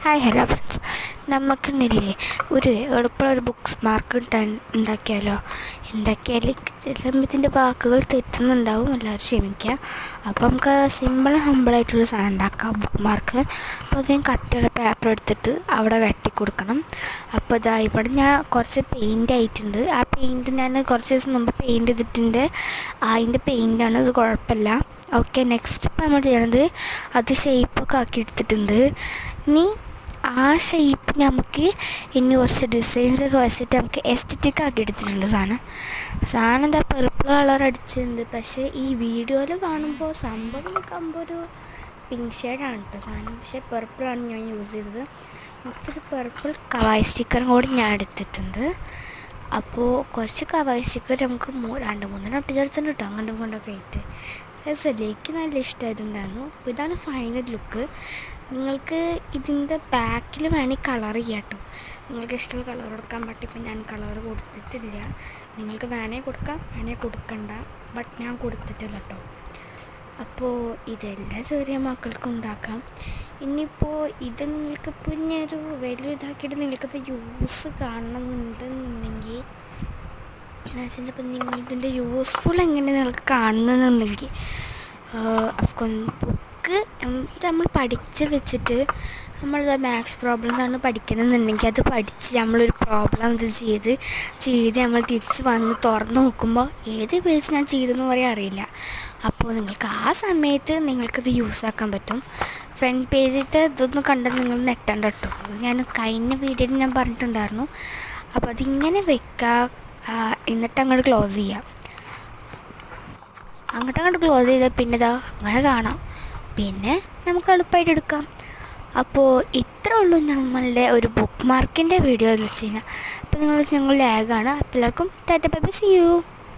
Hi hello friends, നമുക്കിന്നില്ലേ എളുപ്പമുള്ള books mark ഉണ്ടാക്കിയാലോ. എന്തൊക്കെയായാലും ചില സമയത്തിൻ്റെ വാക്കുകൾ തെറ്റുന്നുണ്ടാവും, എല്ലാവരും ക്ഷമിക്കുക. അപ്പോൾ നമുക്ക് ഹമ്പിളായിട്ടൊരു സാധനം ഉണ്ടാക്കാം, ബുക്ക് മാർക്ക്. അപ്പോൾ അതിന് കട്ടിയുള്ള പേപ്പർ എടുത്തിട്ട് അവിടെ വെട്ടി കൊടുക്കണം. അപ്പോൾ ഇവിടെ ഞാൻ കുറച്ച് പെയിൻ്റ് ആയിട്ടുണ്ട്. ആ പെയിൻറ്റ് ഞാൻ കുറച്ച് ദിവസം മുമ്പ് പെയിൻറ്റ് ചെയ്തിട്ടുണ്ട്. അതിൻ്റെ പെയിൻ്റാണ്, ഇത് കുഴപ്പമില്ല. ഓക്കെ, നെക്സ്റ്റ് ഇപ്പോൾ നമ്മൾ ചെയ്യണത് അത് ഷേപ്പൊക്കെ ആക്കി എടുത്തിട്ടുണ്ട്. ഇനി ആ ഷേപ്പ് നമുക്ക് ഇനി കുറച്ച് ഡിസൈൻസൊക്കെ വെച്ചിട്ട് നമുക്ക് എസ്തറ്റിക് ആക്കി എടുത്തിട്ടുണ്ട്. സാധനം എന്താ പർപ്പിൾ കളർ അടിച്ചിട്ടുണ്ട്. പക്ഷേ ഈ വീഡിയോയിൽ കാണുമ്പോൾ സംഭവം ഒരു പിങ്ക് ഷെയ്ഡാണ് കേട്ടോ സാധനം. പക്ഷേ പർപ്പിളാണ് ഞാൻ യൂസ് ചെയ്തത്. നെക്സ്റ്റ് പർപ്പിൾ കവായി സ്റ്റിക്കറും കൂടി ഞാൻ എടുത്തിട്ടുണ്ട്. അപ്പോൾ കുറച്ച് കവായി സ്റ്റിക്കർ നമുക്ക് 2-3 ഒട്ടിച്ചെടുത്തിട്ടുണ്ട് കേട്ടോ, അങ്ങോട്ടും ഇങ്ങോട്ടൊക്കെ ആയിട്ട്. രസമല്ലേക്ക് നല്ല ഇഷ്ടമായിട്ടുണ്ടായിരുന്നു. അപ്പോൾ ഇതാണ് ഫൈനൽ ലുക്ക്. നിങ്ങൾക്ക് ഇതിൻ്റെ ബാക്കിൽ വേണമെങ്കിൽ കളർ ചെയ്യാം കേട്ടോ. നിങ്ങൾക്ക് ഇഷ്ടമുള്ള കളർ കൊടുക്കാൻ പറ്റും. ഇപ്പം ഞാൻ കളർ കൊടുത്തിട്ടില്ല. നിങ്ങൾക്ക് വേണമെങ്കിൽ കൊടുക്കാം, വേണമെങ്കിൽ കൊടുക്കണ്ട. ബട്ട് ഞാൻ കൊടുത്തിട്ടില്ല കേട്ടോ. അപ്പോൾ ഇതെല്ലാം ചെറിയ മക്കൾക്കും ഉണ്ടാക്കാം. ഇനിയിപ്പോൾ ഇത് നിങ്ങൾക്കിപ്പോൾ ഇനി ഒരു വലിയ ഇതാക്കിയിട്ട് നിങ്ങൾക്കത് യൂസ് കാണണമെന്നുണ്ടെന്നുണ്ടെങ്കിൽ എന്നുവെച്ചിട്ടുണ്ടെങ്കിൽ ഇപ്പം നിങ്ങളിതിൻ്റെ യൂസ്ഫുൾ എങ്ങനെ നിങ്ങൾക്ക് കാണുന്നുണ്ടെങ്കിൽ ബുക്ക് നമ്മൾ പഠിച്ച് വെച്ചിട്ട് നമ്മൾ മാത്സ് പ്രോബ്ലംസാണ് പഠിക്കണമെന്നുണ്ടെങ്കിൽ അത് പഠിച്ച് നമ്മളൊരു പ്രോബ്ലം ഇത് ചെയ്ത് നമ്മൾ തിരിച്ച് വന്ന് തുറന്ന് നോക്കുമ്പോൾ ഏത് പേജ് ഞാൻ ചെയ്തെന്ന് പറയാൻ അറിയില്ല. അപ്പോൾ നിങ്ങൾക്ക് ആ സമയത്ത് നിങ്ങൾക്കത് യൂസാക്കാൻ പറ്റും. ഫ്രണ്ട് പേജിലത്തെ ഇതൊന്നും കണ്ടാൽ നിങ്ങൾ നെട്ടണ്ട കേട്ടോ. ഞാൻ കഴിഞ്ഞ വീഡിയോയിൽ ഞാൻ പറഞ്ഞിട്ടുണ്ടായിരുന്നു. അപ്പോൾ അതിങ്ങനെ വെക്കുക, എന്നിട്ട് അങ്ങോട്ട് ക്ലോസ് ചെയ്യാം. അങ്ങോട്ട് ക്ലോസ് ചെയ്താൽ പിന്നെ ഇതാ അങ്ങനെ കാണാം. പിന്നെ നമുക്ക് എളുപ്പമായിട്ട് എടുക്കാം. അപ്പോൾ ഇത്രേ ഉള്ളൂ നമ്മളുടെ ഒരു ബുക്ക് മാർക്കിൻ്റെ വീഡിയോ എന്ന് വെച്ച് കഴിഞ്ഞാൽ. അപ്പോൾ ഞങ്ങൾ ലാഗാണ്. അപ്പോൾ എല്ലാവർക്കും tata bye bye, see U.